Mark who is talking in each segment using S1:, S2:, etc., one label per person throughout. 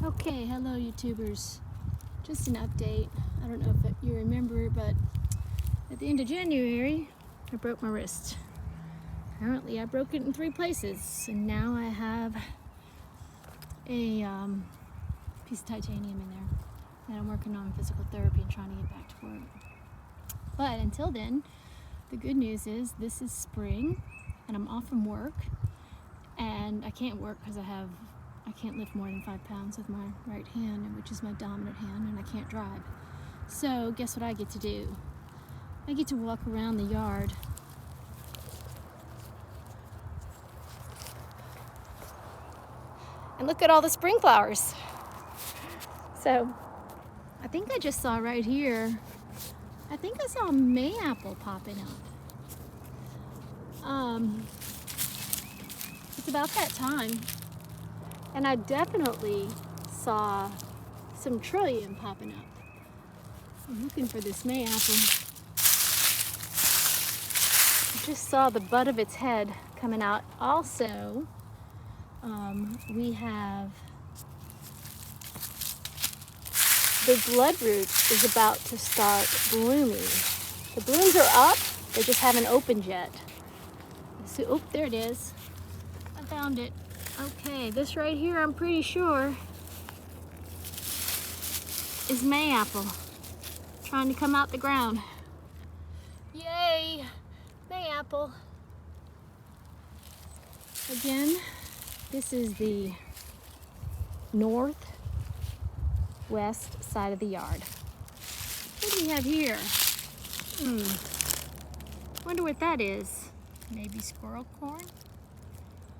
S1: Okay, hello YouTubers. Just an update. I don't know if you remember, but at the end of January, I broke my wrist. Apparently, I broke it in 3 places, and now I have a piece of titanium in there. And I'm working on physical therapy and trying to get back to work. But until then, the good news is this is spring, and I'm off from work, and I can't work because I can't lift more than 5 pounds with my right hand, which is my dominant hand, and I can't drive. So guess what I get to do? I get to walk around the yard. And look at all the spring flowers. So I think I just saw right here, I think I saw a mayapple popping up. It's about that time. And I definitely saw some trillium popping up. I'm looking for this mayapple. I just saw the butt of its head coming out. Also, we have the bloodroot is about to start blooming. The blooms are up, they just haven't opened yet. So, oh, there it is. I found it. Okay, this right here, I'm pretty sure, is mayapple trying to come out the ground. Yay, mayapple. Again, this is the northwest side of the yard. What do we have here? Wonder what that is. Maybe squirrel corn?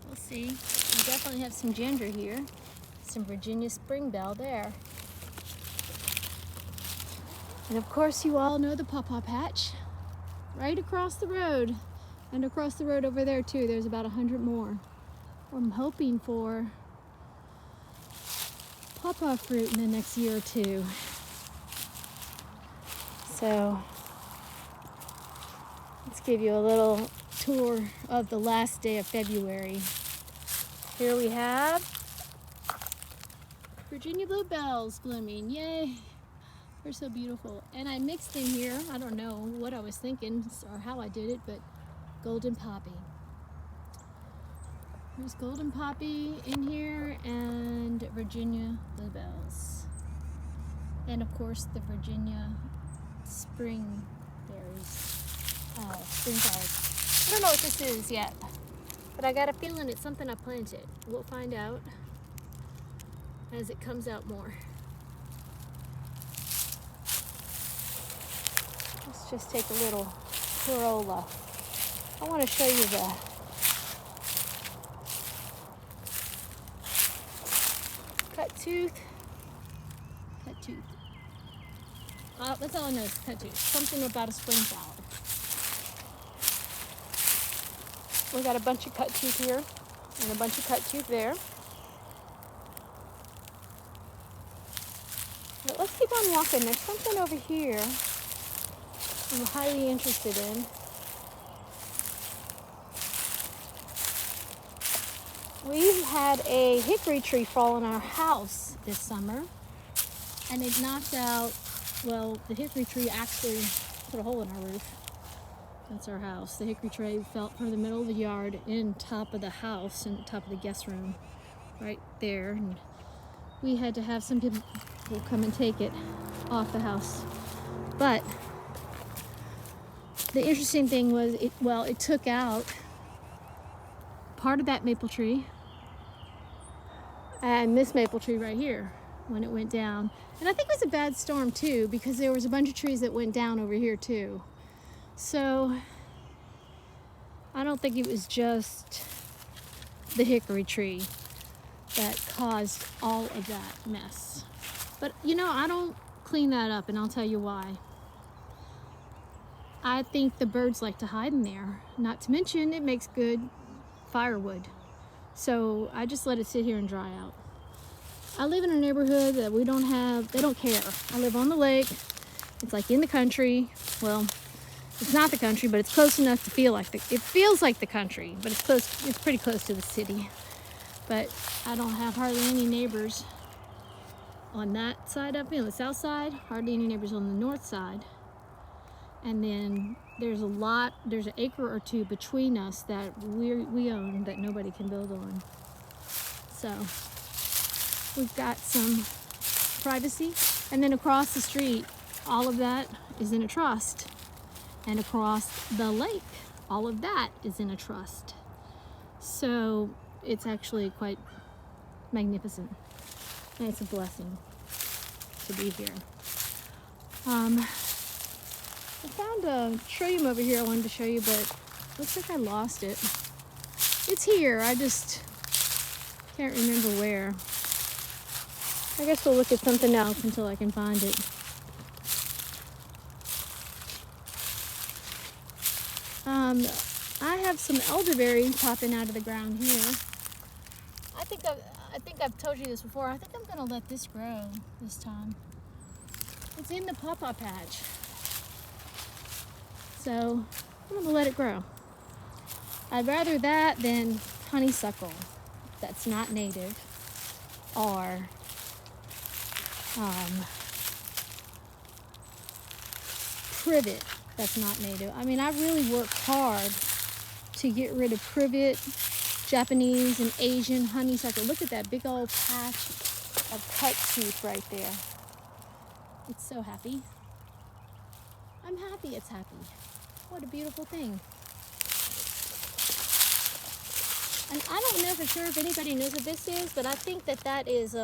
S1: We'll see. We definitely have some ginger here. Some Virginia springbell there. And of course you all know the pawpaw patch. Right across the road. And across the road over there too, there's about 100 more. I'm hoping for pawpaw fruit in the next year or two. So let's give you a little tour of the last day of February. Here we have Virginia bluebells blooming. Yay! They're so beautiful. And I mixed in here, I don't know what I was thinking or how I did it, but golden poppy. There's golden poppy in here and Virginia bluebells. And of course the Virginia spring berries, spring flowers. I don't know what this is yet, but I got a feeling it's something I planted. We'll find out as it comes out more. Let's just take a little corolla. I want to show you the cut tooth. That's all I know is cut tooth. Something about a spring flower. We got a bunch of cut tooth here and a bunch of cut tooth there. But let's keep on walking. There's something over here I'm highly interested in. We've had a hickory tree fall in our house this summer, and it knocked out, well, the hickory tree actually put a hole in our roof. That's our house. The hickory tree fell from the middle of the yard in top of the house, in the top of the guest room, right there. And we had to have some people come and take it off the house. But the interesting thing was, it took out part of that maple tree and this maple tree right here when it went down. And I think it was a bad storm too, because there was a bunch of trees that went down over here too. So I don't think it was just the hickory tree that caused all of that mess. But you know, I don't clean that up, and I'll tell you why. I think the birds like to hide in there. Not to mention, it makes good firewood. So I just let it sit here and dry out. I live in a neighborhood that they don't care. I live on the lake. It's like in the country. Well, it's not the country, but it's close enough to feel like it feels like the country, but it's close. It's pretty close to the city. But I don't have hardly any neighbors. on that side up here, on the south side, hardly any neighbors on the north side. And then there's an acre or two between us that we own that nobody can build on. So we've got some privacy. And then across the street, all of that is in a trust. And across the lake, all of that is in a trust. So it's actually quite magnificent. And it's a blessing to be here. I found a trillium over here I wanted to show you, but looks like I lost it. It's here, I just can't remember where. I guess we'll look at something else until I can find it. I have some elderberry popping out of the ground here. I think I've told you this before. I think I'm gonna let this grow this time. It's in the pawpaw patch. So I'm gonna let it grow. I'd rather that than honeysuckle that's not native, or privet that's not native. I mean, I really worked hard to get rid of privet, Japanese and Asian honeysuckle. Look at that big old patch of cut tooth right there. It's so happy. I'm happy it's happy. What a beautiful thing. And I don't know for sure if anybody knows what this is, but I think that is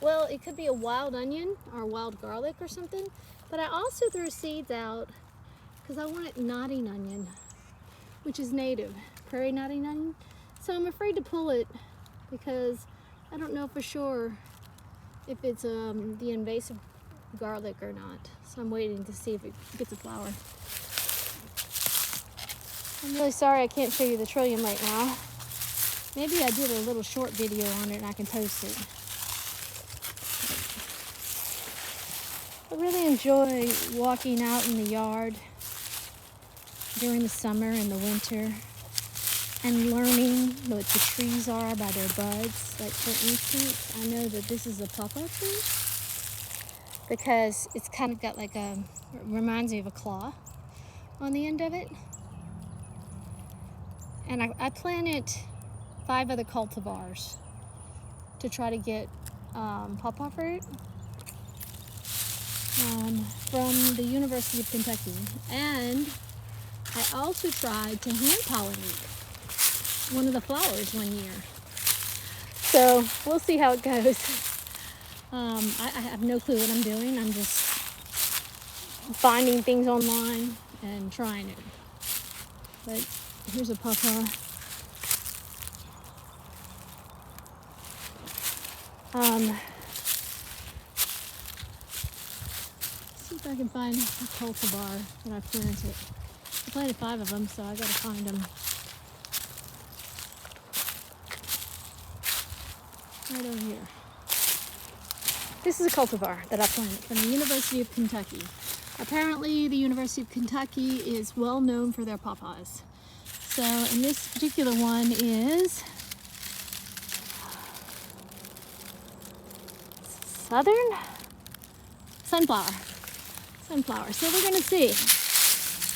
S1: well, it could be a wild onion or wild garlic or something. But I also threw seeds out because I wanted nodding onion, which is native, prairie nodding onion. So I'm afraid to pull it because I don't know for sure if it's the invasive garlic or not. So I'm waiting to see if it gets a flower. I'm really sorry I can't show you the trillium right now. Maybe I did a little short video on it and I can post it. I really enjoy walking out in the yard during the summer and the winter and learning what the trees are by their buds. Like for instance, I know that this is a pawpaw tree because it's kind of got like reminds me of a claw on the end of it. And I planted 5 other cultivars to try to get pawpaw fruit from the University of Kentucky. And I also tried to hand pollinate one of the flowers one year. So we'll see how it goes. I have no clue what I'm doing. I'm just finding things online and trying it. But here's a pawpaw. See if I can find a cultivar that I planted. I planted 5 of them, so I gotta find them. Right over here. This is a cultivar that I planted from the University of Kentucky. Apparently, the University of Kentucky is well known for their pawpaws. So, and this particular one is Southern Sunflower. So we're gonna see.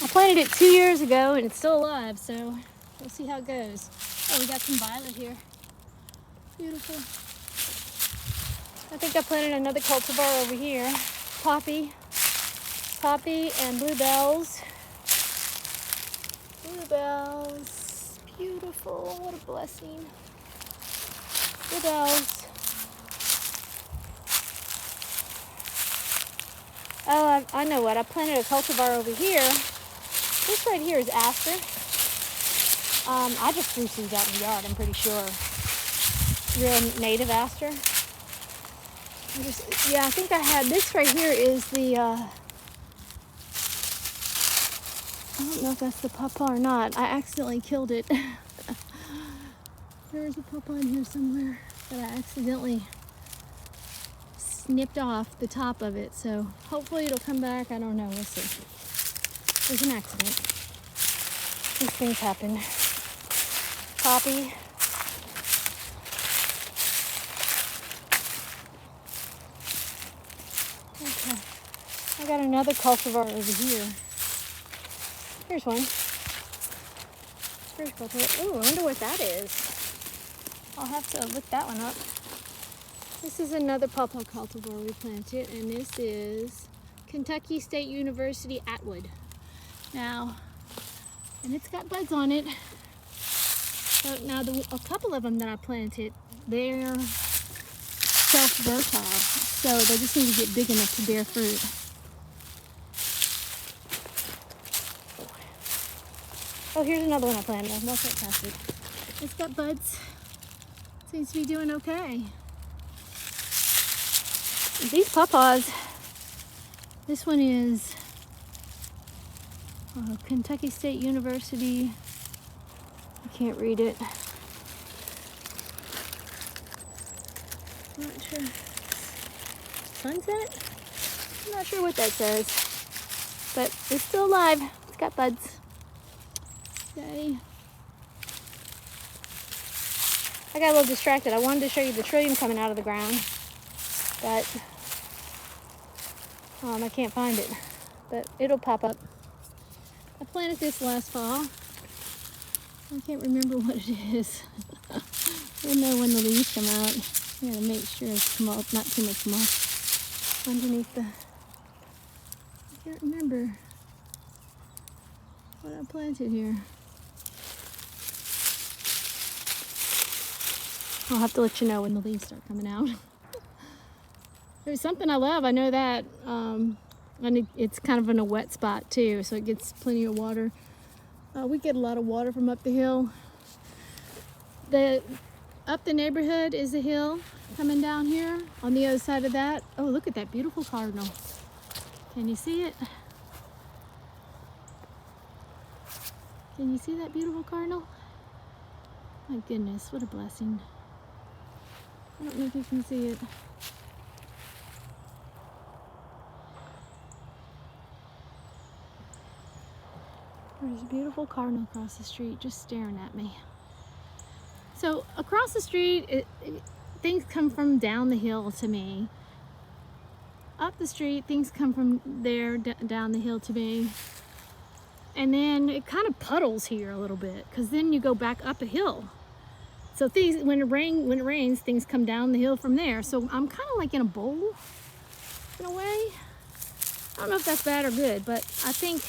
S1: I planted it 2 years ago and it's still alive, so we'll see how it goes. Oh, we got some violet here. Beautiful. I think I planted another cultivar over here. Poppy and bluebells. Bluebells, beautiful, what a blessing. Bluebells. Oh, I know what, I planted a cultivar over here. This right here is aster. I just threw seeds out in the yard, I'm pretty sure. Real native aster. I think I had, this right here is the, I don't know if that's the pawpaw or not. I accidentally killed it. There's a pawpaw in here somewhere that I accidentally snipped off the top of it. So hopefully it'll come back. I don't know. We'll see. There's an accident. These things happen. Poppy. Okay. I got another cultivar over here. Here's one. Spruce cultivar. Ooh, I wonder what that is. I'll have to look that one up. This is another pawpaw cultivar we planted, and this is Kentucky State University Atwood. Now, and it's got buds on it. So now a couple of them that I planted, they're self-fertile, so they just need to get big enough to bear fruit. Oh, here's another one I planted. I'll walk right past it. It's got buds. Seems to be doing okay. These pawpaws, this one is Kentucky State University. I can't read it. I'm not sure. Sunset? I'm not sure what that says. But it's still alive. It's got buds. Yay. I got a little distracted. I wanted to show you the trillium coming out of the ground, but I can't find it. But it'll pop up. I planted this last fall. I can't remember what it is. I don't know when the leaves come out. I gotta make sure it's mulch, not too much mulch underneath the. I can't remember what I planted here. I'll have to let you know when the leaves start coming out. There's something I love, I know that. And it's kind of in a wet spot too, so it gets plenty of water. We get a lot of water from up the hill. Up the neighborhood is a hill coming down here. On the other side of that, oh, look at that beautiful cardinal. Can you see it? Can you see that beautiful cardinal? My goodness, what a blessing. I don't know if you can see it. There's a beautiful cardinal across the street just staring at me. So across the street, things come from down the hill to me. Up the street, things come from there down the hill to me. And then it kind of puddles here a little bit, because then you go back up a hill. So things, when it rains, things come down the hill from there. So I'm kind of like in a bowl, in a way. I don't know if that's bad or good, but I think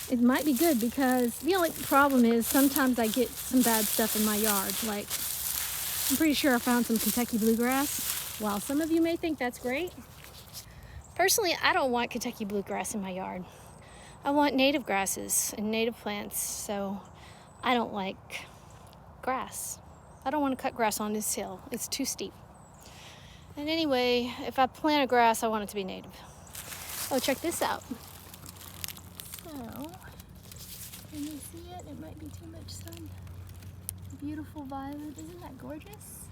S1: it might be good, because the only problem is sometimes I get some bad stuff in my yard. Like, I'm pretty sure I found some Kentucky bluegrass. While some of you may think that's great, personally, I don't want Kentucky bluegrass in my yard. I want native grasses and native plants, so I don't like grass. I don't want to cut grass on this hill. It's too steep. And anyway, if I plant a grass, I want it to be native. Oh, check this out. So, can you see it? It might be too much sun. Beautiful violet. Isn't that gorgeous?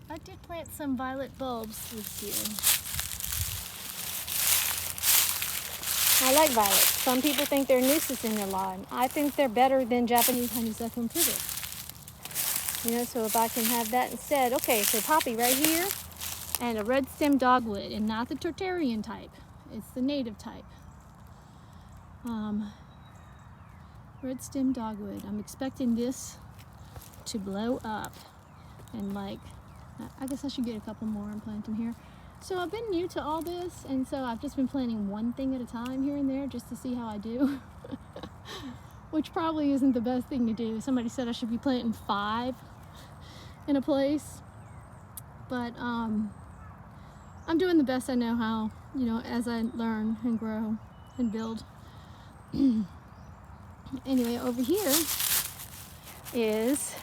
S1: I did plant some violet bulbs this year. I like violets. Some people think they're a nuisance in their lawn. I think they're better than Japanese honeysuckle and privet. You know, so if I can have that instead. Okay, so poppy right here, and a red stem dogwood, and not the Tortarian type. It's the native type. Red stem dogwood. I'm expecting this to blow up, and like, I guess I should get a couple more and plant them here. So I've been new to all this, and so I've just been planting one thing at a time here and there just to see how I do. Which probably isn't the best thing to do. Somebody said I should be planting 5 in a place. But I'm doing the best I know how, you know, as I learn and grow and build. Anyway, over here is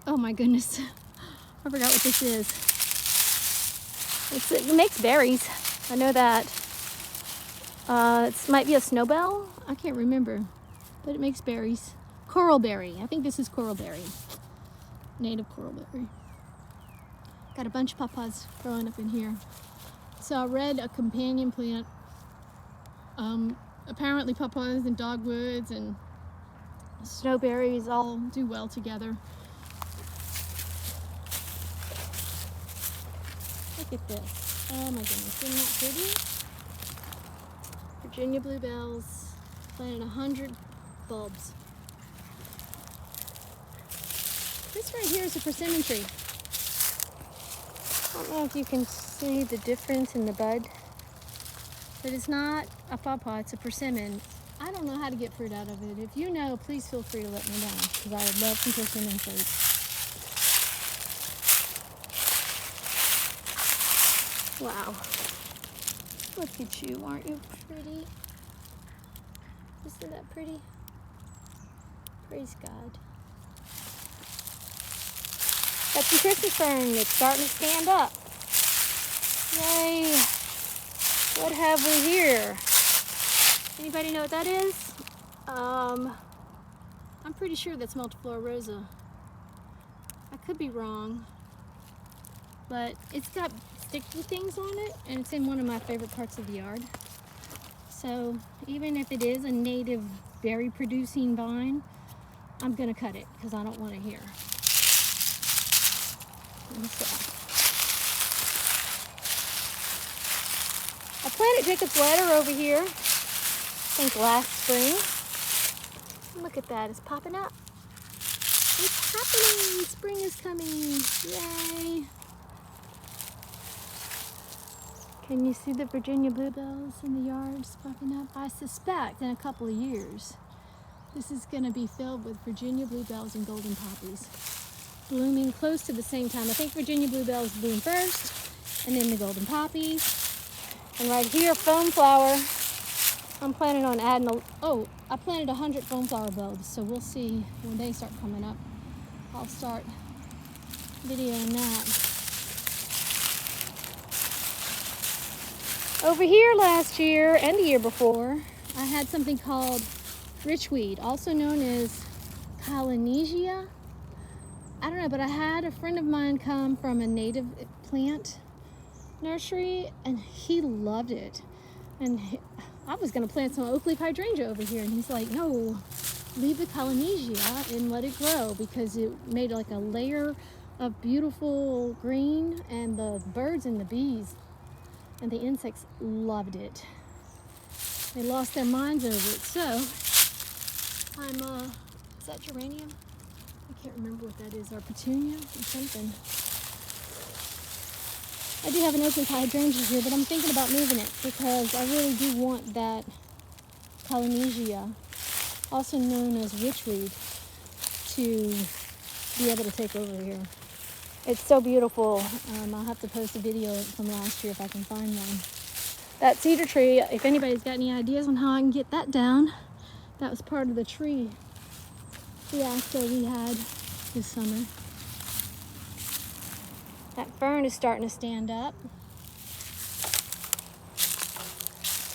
S1: oh my goodness, I forgot what this is. It makes berries, I know that. It might be a snowbell, I can't remember, but it makes berries. Coralberry, I think this is coralberry, native coralberry. Got a bunch of pawpaws growing up in here. So I read a companion plant. Apparently pawpaws and dogwoods and snowberries all do well together. Look at this. Oh my goodness, isn't that pretty? Virginia bluebells, planted 100 bulbs. This right here is a persimmon tree. I don't know if you can see the difference in the bud, but it's not a pawpaw, it's a persimmon. I don't know how to get fruit out of it. If you know, please feel free to let me know, because I would love some persimmon fruit. Wow. Look at you, aren't you pretty? Isn't that pretty? Praise God. That's the Christmas fern. It's starting to stand up. Yay. What have we here? Anybody know what that is? I'm pretty sure that's Multiflora rosa. I could be wrong, but it's got sticky things on it, and it's in one of my favorite parts of the yard. So even if it is a native berry producing vine, I'm gonna cut it because I don't want it here. I planted Jacob's ladder over here, I think last spring. Look at that, it's popping up. It's happening, spring is coming, yay. Can you see the Virginia bluebells in the yards popping up? I suspect in a couple of years, this is gonna be filled with Virginia bluebells and golden poppies, blooming close to the same time. I think Virginia bluebells bloom first, and then the golden poppies. And right here, foam flower. I'm planning on adding I planted 100 foam flower bulbs, so we'll see when they start coming up. I'll start videoing that. Over here last year and the year before, I had something called richweed, also known as Polynesia. I don't know, but I had a friend of mine come from a native plant nursery, and he loved it. And I was gonna plant some oakleaf hydrangea over here, and he's like, no, leave the Polynesia and let it grow, because it made like a layer of beautiful green, and the birds and the bees and the insects loved it. They lost their minds over it. So is that geranium? I can't remember what that is, or petunia or something. I do have an oakleaf hydrangea here, but I'm thinking about moving it because I really do want that Polynesia, also known as witchweed, to be able to take over here. It's so beautiful. I'll have to post a video from last year if I can find one. That cedar tree, if anybody's got any ideas on how I can get that down, that was part of the tree fiasco we had this summer. That fern is starting to stand up.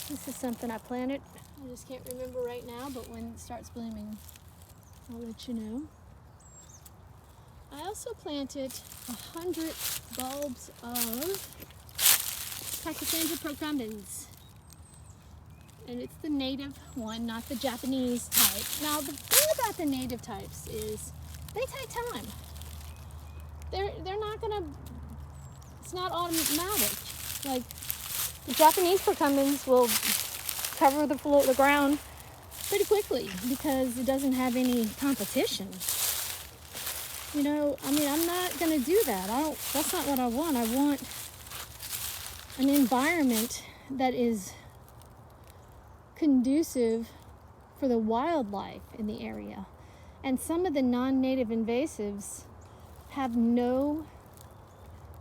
S1: This is something I planted. I just can't remember right now, but when it starts blooming, I'll let you know. I also planted 100 bulbs of Hydrangeas procumbens. And it's the native one, not the Japanese type. Now, the thing about the native types is they take time. They're not gonna, it's not automatic. Like, the Japanese procumbens will cover the ground pretty quickly because it doesn't have any competition. You know, I mean, I'm not gonna do that. That's not what I want. I want an environment that is conducive for the wildlife in the area. And some of the non-native invasives have no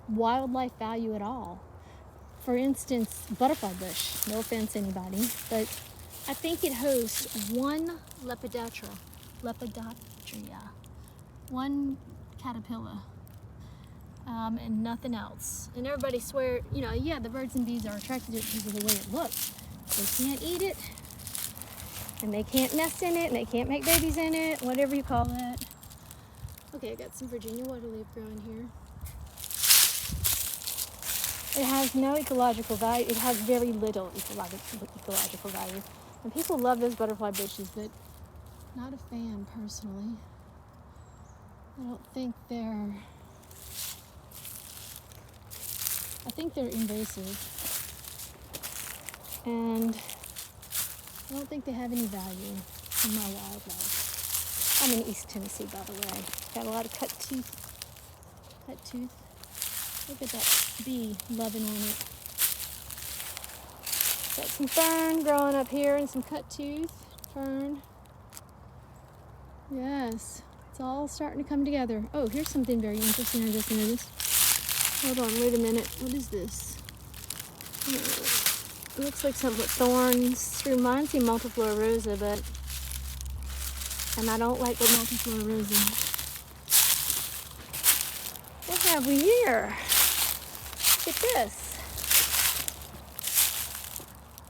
S1: wildlife value at all. For instance, butterfly bush, no offense anybody, but I think it hosts one lepidoptera, one caterpillar, and nothing else. And everybody swear, you know, yeah, the birds and bees are attracted to it because of the way it looks. They can't eat it, and they can't nest in it, and they can't make babies in it, whatever you call it. Okay, I got some Virginia waterleaf growing here. It has no ecological value. It has very little ecological value. And people love those butterfly bushes, but not a fan personally. I don't think they're I think they're invasive. And I don't think they have any value in my wildlife. I'm in East Tennessee, by the way. Got a lot of cut tooth. Look at that bee loving on it. Got some fern growing up here and some cut tooth fern. Yes, it's all starting to come together. Oh, here's something very interesting I just noticed. Hold on, wait a minute. What is this? It looks like some thorns. It reminds me of multiflora rosa, and I don't like the multiflora rosa. What have we here? Look at this.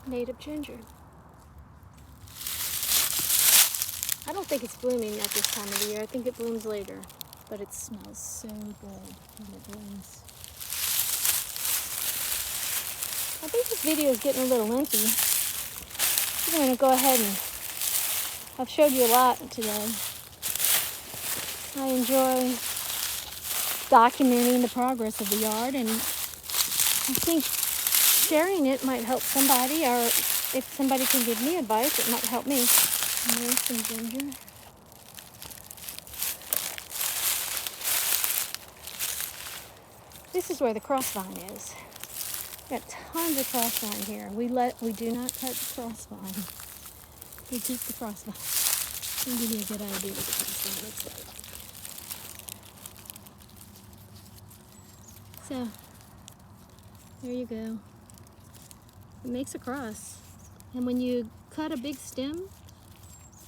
S1: Native ginger. I don't think it's blooming at this time of the year. I think it blooms later, but it smells so good when it blooms. I think this video is getting a little lengthy. I'm going to go ahead and I've showed you a lot today. I enjoy documenting the progress of the yard, and I think sharing it might help somebody, or if somebody can give me advice, it might help me. And there's some ginger. This is where the crossvine is. Got tons of crossvine here. We do not cut the crossvine. We keep the crossvine. I'll give you a good idea what the crossvine looks like. So, there you go. It makes a cross. And when you cut a big stem,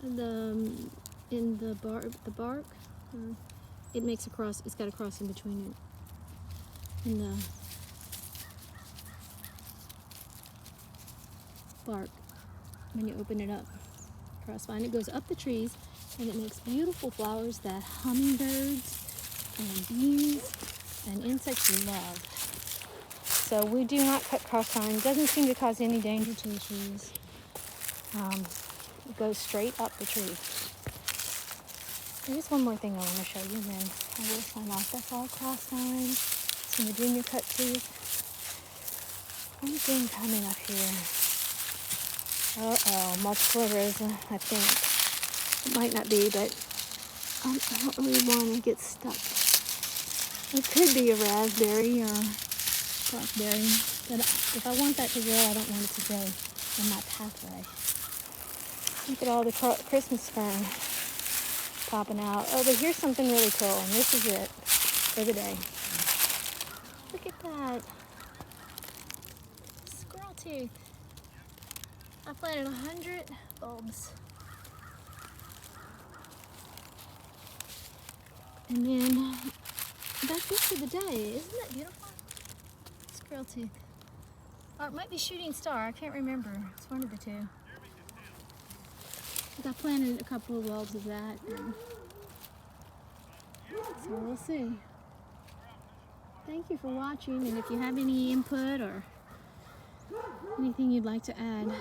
S1: in the bark, it makes a cross. It's got a cross in between it. In the bark, when you open it up, crossvine, it goes up the trees, and it makes beautiful flowers that hummingbirds and bees and insects love. So we do not cut crossvine. It doesn't seem to cause any danger to the trees. It goes straight up the tree. There's one more thing I want to show you, and then I will sign off. That's all crossvine. Some Virginia cut tooth. One thing coming up here. Multiflora rosa, I think. It might not be, but I don't really want to get stuck. It could be a raspberry or blackberry, but if I want that to grow, I don't want it to grow in my pathway. Look at all the Christmas fern popping out. Oh, but here's something really cool, and this is it for the day. Look at that. Squirrel tooth. I planted 100 bulbs. And then that's it for the day. Isn't that beautiful? Squirrel tooth. Or it might be shooting star. I can't remember. It's one of the two. But I planted a couple of bulbs of that. So we'll see. Thank you for watching. And if you have any input or anything you'd like to add,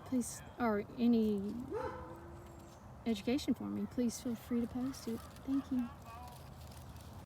S1: please, or any education for me, please feel free to post it. Thank you.